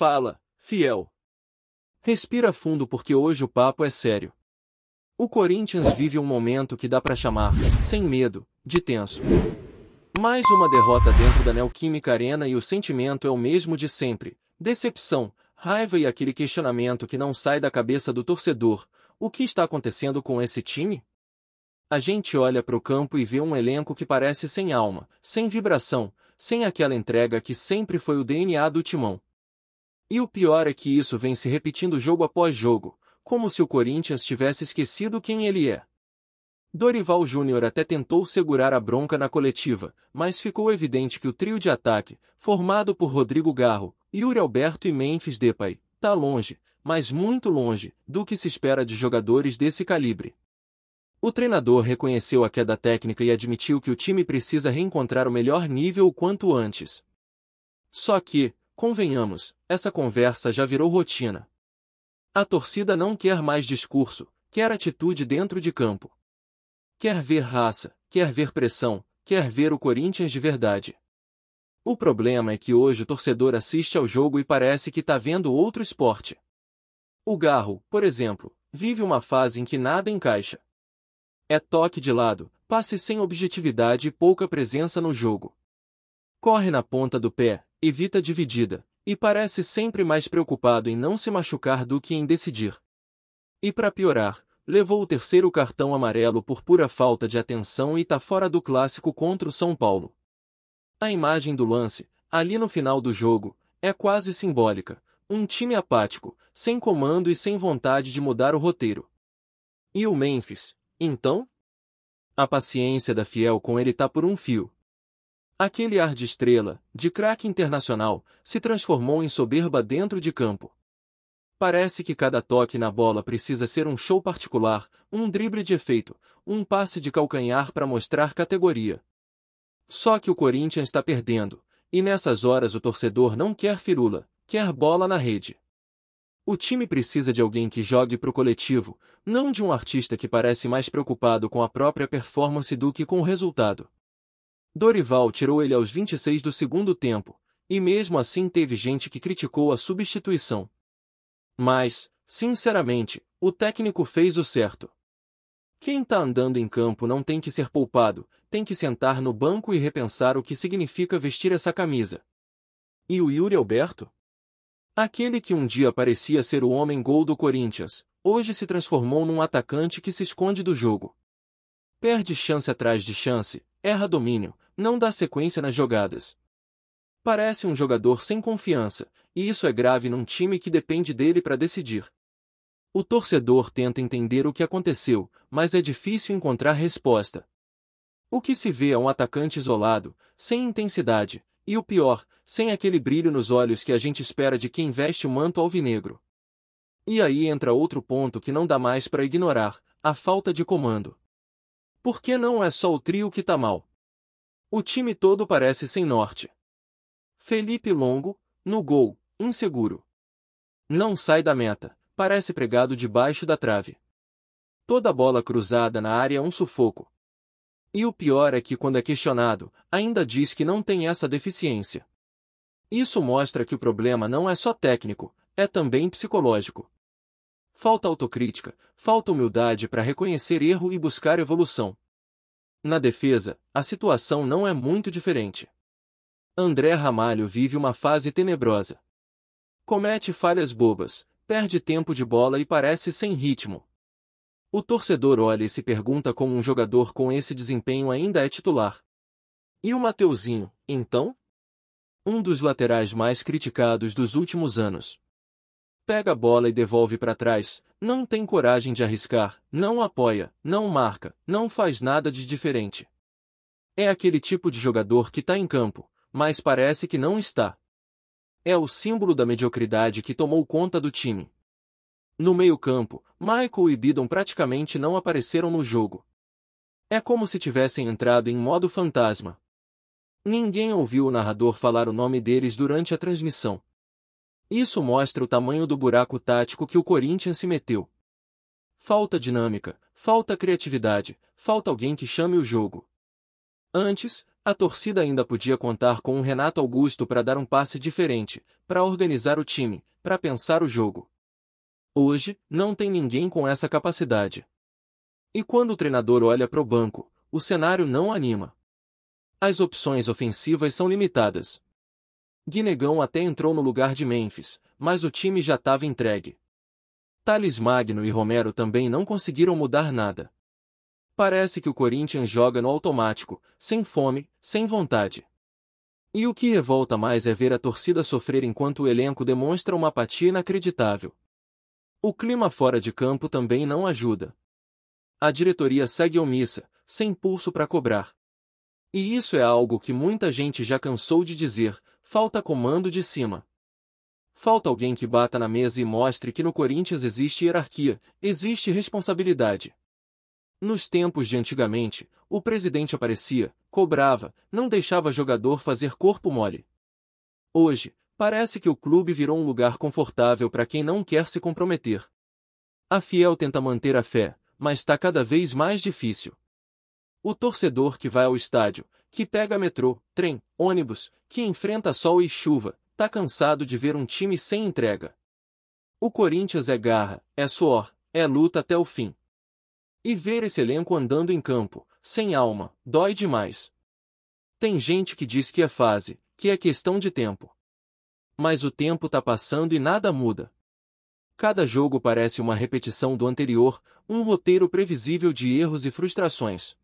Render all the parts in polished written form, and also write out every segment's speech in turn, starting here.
Fala, fiel. Respira fundo porque hoje o papo é sério. O Corinthians vive um momento que dá pra chamar, sem medo, de tenso. Mais uma derrota dentro da Neoquímica Arena e o sentimento é o mesmo de sempre: decepção, raiva e aquele questionamento que não sai da cabeça do torcedor: o que está acontecendo com esse time? A gente olha para o campo e vê um elenco que parece sem alma, sem vibração, sem aquela entrega que sempre foi o DNA do Timão. E o pior é que isso vem se repetindo jogo após jogo, como se o Corinthians tivesse esquecido quem ele é. Dorival Júnior até tentou segurar a bronca na coletiva, mas ficou evidente que o trio de ataque, formado por Rodrigo Garro, Yuri Alberto e Memphis Depay, tá longe, mas muito longe, do que se espera de jogadores desse calibre. O treinador reconheceu a queda técnica e admitiu que o time precisa reencontrar o melhor nível o quanto antes. Só que, convenhamos, essa conversa já virou rotina. A torcida não quer mais discurso, quer atitude dentro de campo. Quer ver raça, quer ver pressão, quer ver o Corinthians de verdade. O problema é que hoje o torcedor assiste ao jogo e parece que tá vendo outro esporte. O Garro, por exemplo, vive uma fase em que nada encaixa. É toque de lado, passe sem objetividade e pouca presença no jogo. Corre na ponta do pé, evita dividida, e parece sempre mais preocupado em não se machucar do que em decidir. E para piorar, levou o terceiro cartão amarelo por pura falta de atenção e tá fora do clássico contra o São Paulo. A imagem do lance, ali no final do jogo, é quase simbólica: um time apático, sem comando e sem vontade de mudar o roteiro. E o Memphis, então? A paciência da Fiel com ele tá por um fio. Aquele ar de estrela, de craque internacional, se transformou em soberba dentro de campo. Parece que cada toque na bola precisa ser um show particular, um drible de efeito, um passe de calcanhar para mostrar categoria. Só que o Corinthians está perdendo, e nessas horas o torcedor não quer firula, quer bola na rede. O time precisa de alguém que jogue pro coletivo, não de um artista que parece mais preocupado com a própria performance do que com o resultado. Dorival tirou ele aos 26 do segundo tempo, e mesmo assim teve gente que criticou a substituição. Mas, sinceramente, o técnico fez o certo. Quem tá andando em campo não tem que ser poupado, tem que sentar no banco e repensar o que significa vestir essa camisa. E o Yuri Alberto? Aquele que um dia parecia ser o homem-gol do Corinthians, hoje se transformou num atacante que se esconde do jogo. Perde chance atrás de chance, erra domínio, não dá sequência nas jogadas. Parece um jogador sem confiança, e isso é grave num time que depende dele para decidir. O torcedor tenta entender o que aconteceu, mas é difícil encontrar resposta. O que se vê é um atacante isolado, sem intensidade, e o pior, sem aquele brilho nos olhos que a gente espera de quem veste o manto alvinegro. E aí entra outro ponto que não dá mais para ignorar: a falta de comando. Porque não é só o trio que tá mal. O time todo parece sem norte. Felipe Longo, no gol, inseguro. Não sai da meta, parece pregado debaixo da trave. Toda bola cruzada na área é um sufoco. E o pior é que quando é questionado, ainda diz que não tem essa deficiência. Isso mostra que o problema não é só técnico, é também psicológico. Falta autocrítica, falta humildade para reconhecer erro e buscar evolução. Na defesa, a situação não é muito diferente. André Ramalho vive uma fase tenebrosa. Comete falhas bobas, perde tempo de bola e parece sem ritmo. O torcedor olha e se pergunta como um jogador com esse desempenho ainda é titular. E o Mateuzinho, então? Um dos laterais mais criticados dos últimos anos. Pega a bola e devolve para trás, não tem coragem de arriscar, não apoia, não marca, não faz nada de diferente. É aquele tipo de jogador que tá em campo, mas parece que não está. É o símbolo da mediocridade que tomou conta do time. No meio-campo, Michael e Bidon praticamente não apareceram no jogo. É como se tivessem entrado em modo fantasma. Ninguém ouviu o narrador falar o nome deles durante a transmissão. Isso mostra o tamanho do buraco tático que o Corinthians se meteu. Falta dinâmica, falta criatividade, falta alguém que chame o jogo. Antes, A torcida ainda podia contar com um Renato Augusto para dar um passe diferente, para organizar o time, para pensar o jogo. Hoje, não tem ninguém com essa capacidade. E quando o treinador olha para o banco, o cenário não anima. As opções ofensivas são limitadas. Guinegão até entrou no lugar de Memphis, mas o time já estava entregue. Thales Magno e Romero também não conseguiram mudar nada. Parece que o Corinthians joga no automático, sem fome, sem vontade. E o que revolta mais é ver a torcida sofrer enquanto o elenco demonstra uma apatia inacreditável. O clima fora de campo também não ajuda. A diretoria segue omissa, sem pulso para cobrar. E isso é algo que muita gente já cansou de dizer: falta comando de cima. Falta alguém que bata na mesa e mostre que no Corinthians existe hierarquia, existe responsabilidade. Nos tempos de antigamente, o presidente aparecia, cobrava, não deixava jogador fazer corpo mole. Hoje, parece que o clube virou um lugar confortável para quem não quer se comprometer. A Fiel tenta manter a fé, mas está cada vez mais difícil. O torcedor que vai ao estádio, que pega metrô, trem, ônibus, que enfrenta sol e chuva, está cansado de ver um time sem entrega. O Corinthians é garra, é suor, é luta até o fim. E ver esse elenco andando em campo, sem alma, dói demais. Tem gente que diz que é fase, que é questão de tempo. Mas o tempo está passando e nada muda. Cada jogo parece uma repetição do anterior, um roteiro previsível de erros e frustrações.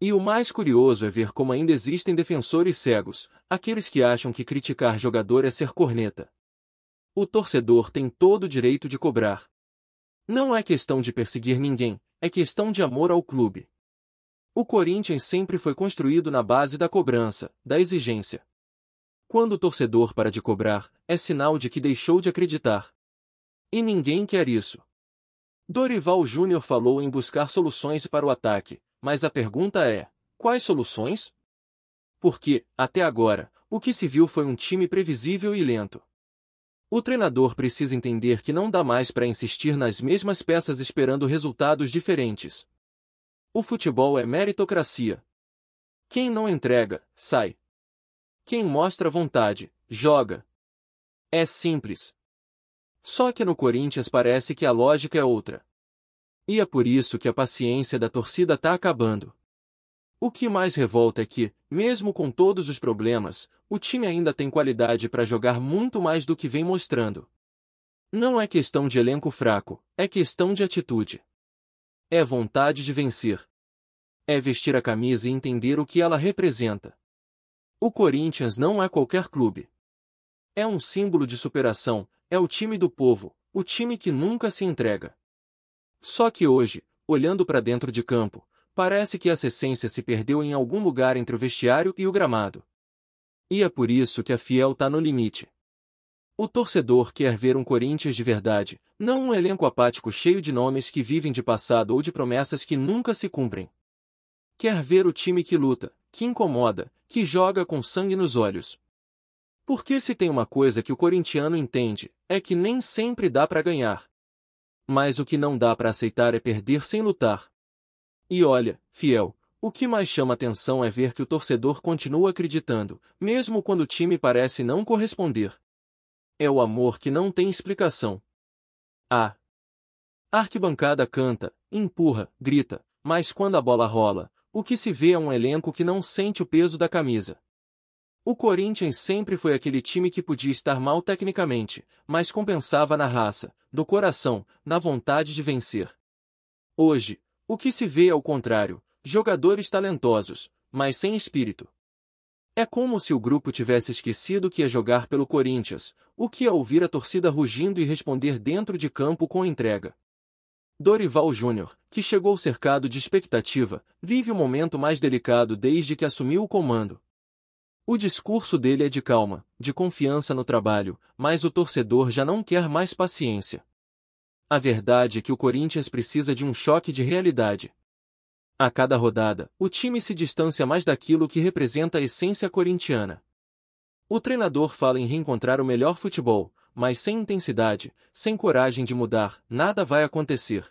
E o mais curioso é ver como ainda existem defensores cegos, aqueles que acham que criticar jogador é ser corneta. O torcedor tem todo o direito de cobrar. Não é questão de perseguir ninguém, é questão de amor ao clube. O Corinthians sempre foi construído na base da cobrança, da exigência. Quando o torcedor para de cobrar, é sinal de que deixou de acreditar. E ninguém quer isso. Dorival Júnior falou em buscar soluções para o ataque, mas a pergunta é: quais soluções? Porque, até agora, o que se viu foi um time previsível e lento. O treinador precisa entender que não dá mais para insistir nas mesmas peças esperando resultados diferentes. O futebol é meritocracia. Quem não entrega, sai. Quem mostra vontade, joga. É simples. Só que no Corinthians parece que a lógica é outra. E é por isso que a paciência da torcida está acabando. O que mais revolta é que, mesmo com todos os problemas, o time ainda tem qualidade para jogar muito mais do que vem mostrando. Não é questão de elenco fraco, é questão de atitude. É vontade de vencer. É vestir a camisa e entender o que ela representa. O Corinthians não é qualquer clube. É um símbolo de superação, é o time do povo, o time que nunca se entrega. Só que hoje, olhando para dentro de campo, parece que essa essência se perdeu em algum lugar entre o vestiário e o gramado. E é por isso que a Fiel está no limite. O torcedor quer ver um Corinthians de verdade, não um elenco apático cheio de nomes que vivem de passado ou de promessas que nunca se cumprem. Quer ver o time que luta, que incomoda, que joga com sangue nos olhos. Porque se tem uma coisa que o corintiano entende, é que nem sempre dá para ganhar. Mas o que não dá para aceitar é perder sem lutar. E olha, Fiel, o que mais chama atenção é ver que o torcedor continua acreditando, mesmo quando o time parece não corresponder. É o amor que não tem explicação. A arquibancada canta, empurra, grita, mas quando a bola rola, o que se vê é um elenco que não sente o peso da camisa. O Corinthians sempre foi aquele time que podia estar mal tecnicamente, mas compensava na raça, no coração, na vontade de vencer. Hoje, o que se vê é o contrário, jogadores talentosos, mas sem espírito. É como se o grupo tivesse esquecido que ia jogar pelo Corinthians, o que é ouvir a torcida rugindo e responder dentro de campo com entrega. Dorival Júnior, que chegou cercado de expectativa, vive o momento mais delicado desde que assumiu o comando. O discurso dele é de calma, de confiança no trabalho, mas o torcedor já não quer mais paciência. A verdade é que o Corinthians precisa de um choque de realidade. A cada rodada, o time se distancia mais daquilo que representa a essência corintiana. O treinador fala em reencontrar o melhor futebol, mas sem intensidade, sem coragem de mudar, nada vai acontecer.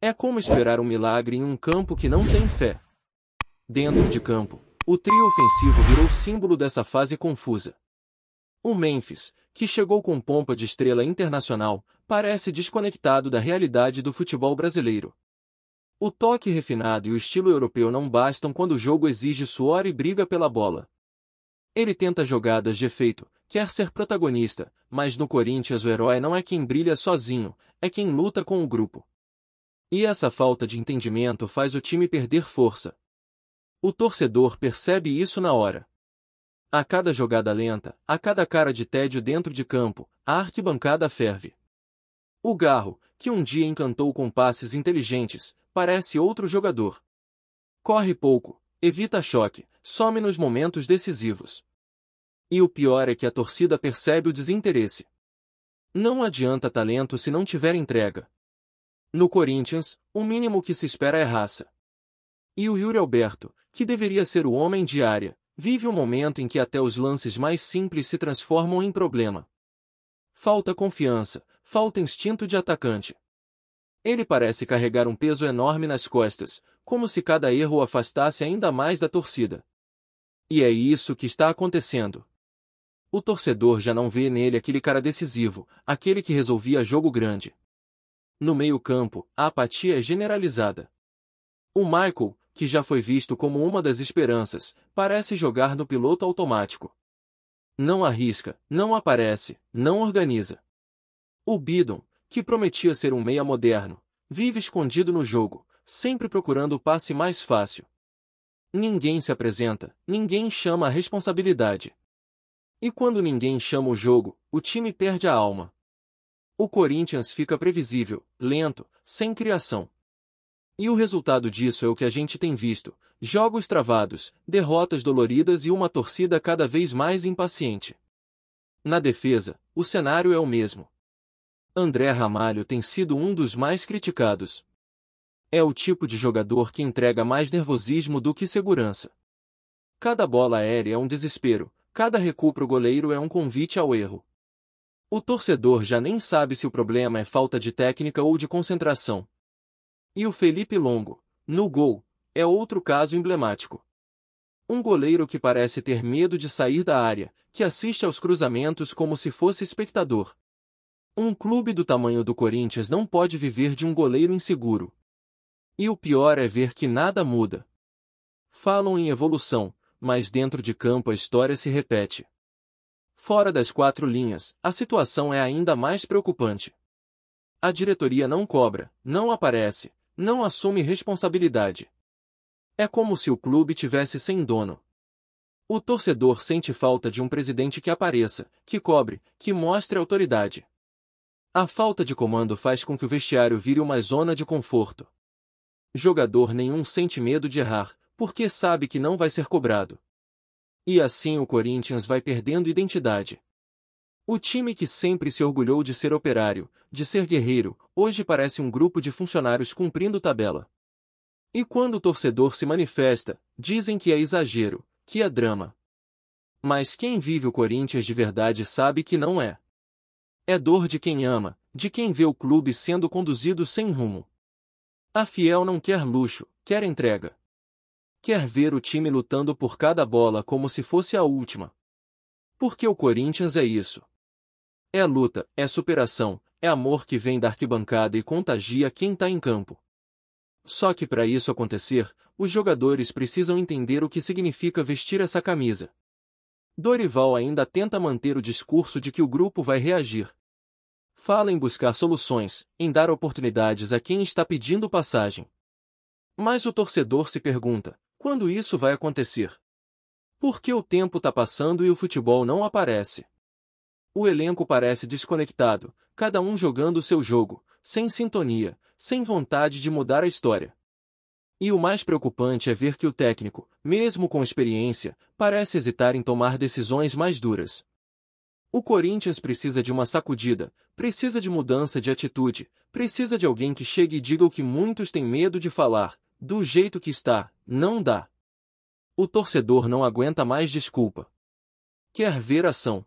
É como esperar um milagre em um campo que não tem fé. Dentro de campo, O trio ofensivo virou símbolo dessa fase confusa. O Memphis, que chegou com pompa de estrela internacional, parece desconectado da realidade do futebol brasileiro. O toque refinado e o estilo europeu não bastam quando o jogo exige suor e briga pela bola. Ele tenta jogadas de efeito, quer ser protagonista, mas no Corinthians o herói não é quem brilha sozinho, é quem luta com o grupo. E essa falta de entendimento faz o time perder força. O torcedor percebe isso na hora. A cada jogada lenta, a cada cara de tédio dentro de campo, a arquibancada ferve. O Garro, que um dia encantou com passes inteligentes, parece outro jogador. Corre pouco, evita choque, some nos momentos decisivos. E o pior é que a torcida percebe o desinteresse. Não adianta talento se não tiver entrega. No Corinthians, o mínimo que se espera é raça. E o Yuri Alberto, que deveria ser o homem de área, vive um momento em que até os lances mais simples se transformam em problema. Falta confiança, falta instinto de atacante. Ele parece carregar um peso enorme nas costas, como se cada erro o afastasse ainda mais da torcida. E é isso que está acontecendo. O torcedor já não vê nele aquele cara decisivo, aquele que resolvia jogo grande. No meio-campo, a apatia é generalizada. O Michael, que já foi visto como uma das esperanças, parece jogar no piloto automático. Não arrisca, não aparece, não organiza. O Bidon, que prometia ser um meia moderno, vive escondido no jogo, sempre procurando o passe mais fácil. Ninguém se apresenta, ninguém chama a responsabilidade. E quando ninguém chama o jogo, o time perde a alma. O Corinthians fica previsível, lento, sem criação. E o resultado disso é o que a gente tem visto: jogos travados, derrotas doloridas e uma torcida cada vez mais impaciente. Na defesa, o cenário é o mesmo. André Ramalho tem sido um dos mais criticados. É o tipo de jogador que entrega mais nervosismo do que segurança. Cada bola aérea é um desespero, cada recuo pro goleiro é um convite ao erro. O torcedor já nem sabe se o problema é falta de técnica ou de concentração. E o Felipe Longo, no gol, é outro caso emblemático. Um goleiro que parece ter medo de sair da área, que assiste aos cruzamentos como se fosse espectador. Um clube do tamanho do Corinthians não pode viver de um goleiro inseguro. E o pior é ver que nada muda. Falam em evolução, mas dentro de campo a história se repete. Fora das quatro linhas, a situação é ainda mais preocupante. A diretoria não cobra, não aparece, não assume responsabilidade. É como se o clube tivesse sem dono. O torcedor sente falta de um presidente que apareça, que cobre, que mostre autoridade. A falta de comando faz com que o vestiário vire uma zona de conforto. Jogador nenhum sente medo de errar, porque sabe que não vai ser cobrado. E assim o Corinthians vai perdendo identidade. O time que sempre se orgulhou de ser operário, de ser guerreiro, hoje parece um grupo de funcionários cumprindo tabela. E quando o torcedor se manifesta, dizem que é exagero, que é drama. Mas quem vive o Corinthians de verdade sabe que não é. É dor de quem ama, de quem vê o clube sendo conduzido sem rumo. A Fiel não quer luxo, quer entrega. Quer ver o time lutando por cada bola como se fosse a última. Porque o Corinthians é isso. É luta, é superação, é amor que vem da arquibancada e contagia quem está em campo. Só que para isso acontecer, os jogadores precisam entender o que significa vestir essa camisa. Dorival ainda tenta manter o discurso de que o grupo vai reagir. Fala em buscar soluções, em dar oportunidades a quem está pedindo passagem. Mas o torcedor se pergunta, quando isso vai acontecer? Por que o tempo está passando e o futebol não aparece? O elenco parece desconectado, cada um jogando o seu jogo, sem sintonia, sem vontade de mudar a história. E o mais preocupante é ver que o técnico, mesmo com experiência, parece hesitar em tomar decisões mais duras. O Corinthians precisa de uma sacudida, precisa de mudança de atitude, precisa de alguém que chegue e diga o que muitos têm medo de falar: do jeito que está, não dá. O torcedor não aguenta mais desculpa. Quer ver ação.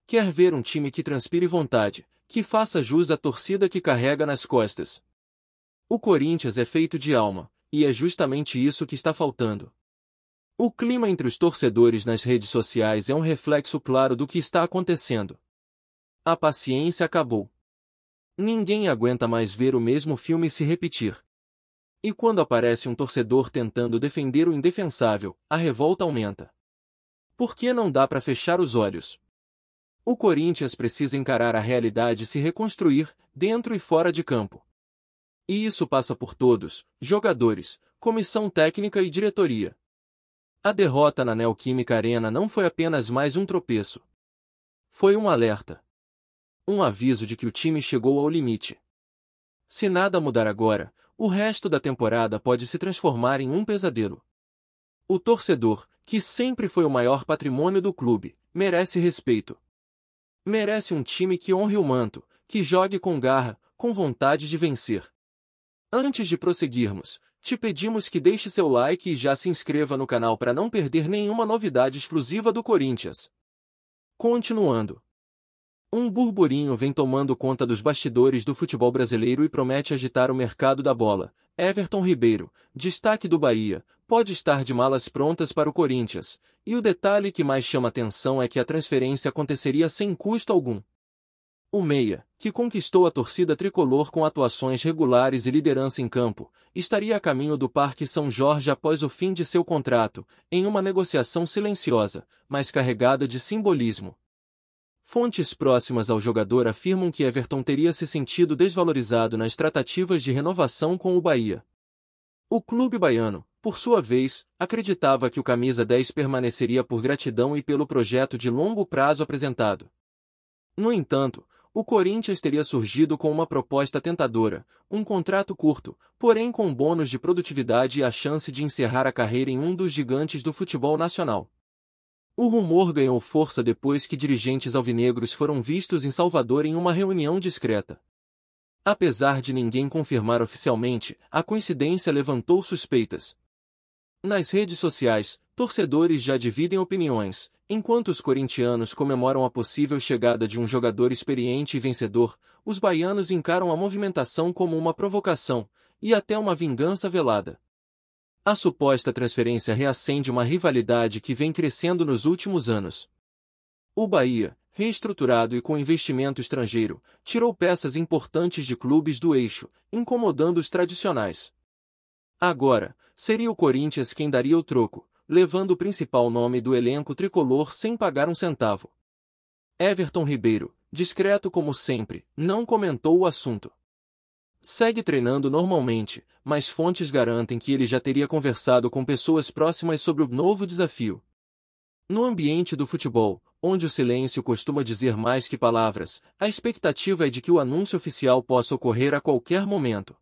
Quer ver um time que transpire vontade, que faça jus à torcida que carrega nas costas. O Corinthians é feito de alma, e é justamente isso que está faltando. O clima entre os torcedores nas redes sociais é um reflexo claro do que está acontecendo. A paciência acabou. Ninguém aguenta mais ver o mesmo filme se repetir. E quando aparece um torcedor tentando defender o indefensável, a revolta aumenta. Por que não dá para fechar os olhos? O Corinthians precisa encarar a realidade e se reconstruir, dentro e fora de campo. E isso passa por todos, jogadores, comissão técnica e diretoria. A derrota na Neoquímica Arena não foi apenas mais um tropeço. Foi um alerta. Um aviso de que o time chegou ao limite. Se nada mudar agora, o resto da temporada pode se transformar em um pesadelo. O torcedor, que sempre foi o maior patrimônio do clube, merece respeito. Merece um time que honre o manto, que jogue com garra, com vontade de vencer. Antes de prosseguirmos, te pedimos que deixe seu like e já se inscreva no canal para não perder nenhuma novidade exclusiva do Corinthians. Continuando. Um burburinho vem tomando conta dos bastidores do futebol brasileiro e promete agitar o mercado da bola. Everton Ribeiro, destaque do Bahia, pode estar de malas prontas para o Corinthians, e o detalhe que mais chama atenção é que a transferência aconteceria sem custo algum. O meia, que conquistou a torcida tricolor com atuações regulares e liderança em campo, estaria a caminho do Parque São Jorge após o fim de seu contrato, em uma negociação silenciosa, mas carregada de simbolismo. Fontes próximas ao jogador afirmam que Everton teria se sentido desvalorizado nas tratativas de renovação com o Bahia. O clube baiano, por sua vez, acreditava que o camisa 10 permaneceria por gratidão e pelo projeto de longo prazo apresentado. No entanto, o Corinthians teria surgido com uma proposta tentadora, um contrato curto, porém com bônus de produtividade e a chance de encerrar a carreira em um dos gigantes do futebol nacional. O rumor ganhou força depois que dirigentes alvinegros foram vistos em Salvador em uma reunião discreta. Apesar de ninguém confirmar oficialmente, a coincidência levantou suspeitas. Nas redes sociais, torcedores já dividem opiniões. Enquanto os corintianos comemoram a possível chegada de um jogador experiente e vencedor, os baianos encaram a movimentação como uma provocação, e até uma vingança velada. A suposta transferência reacende uma rivalidade que vem crescendo nos últimos anos. O Bahia, reestruturado e com investimento estrangeiro, tirou peças importantes de clubes do eixo, incomodando os tradicionais. Agora, seria o Corinthians quem daria o troco, levando o principal nome do elenco tricolor sem pagar um centavo. Everton Ribeiro, discreto como sempre, não comentou o assunto. Segue treinando normalmente, mas fontes garantem que ele já teria conversado com pessoas próximas sobre o novo desafio. No ambiente do futebol, onde o silêncio costuma dizer mais que palavras, a expectativa é de que o anúncio oficial possa ocorrer a qualquer momento.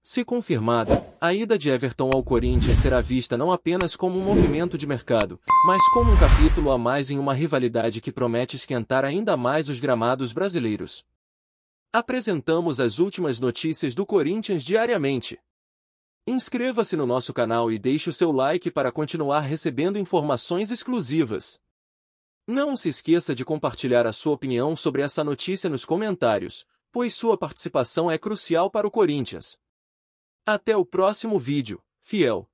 Se confirmada, a ida de Everton ao Corinthians será vista não apenas como um movimento de mercado, mas como um capítulo a mais em uma rivalidade que promete esquentar ainda mais os gramados brasileiros. Apresentamos as últimas notícias do Corinthians diariamente. Inscreva-se no nosso canal e deixe o seu like para continuar recebendo informações exclusivas. Não se esqueça de compartilhar a sua opinião sobre essa notícia nos comentários, pois sua participação é crucial para o Corinthians. Até o próximo vídeo, fiel!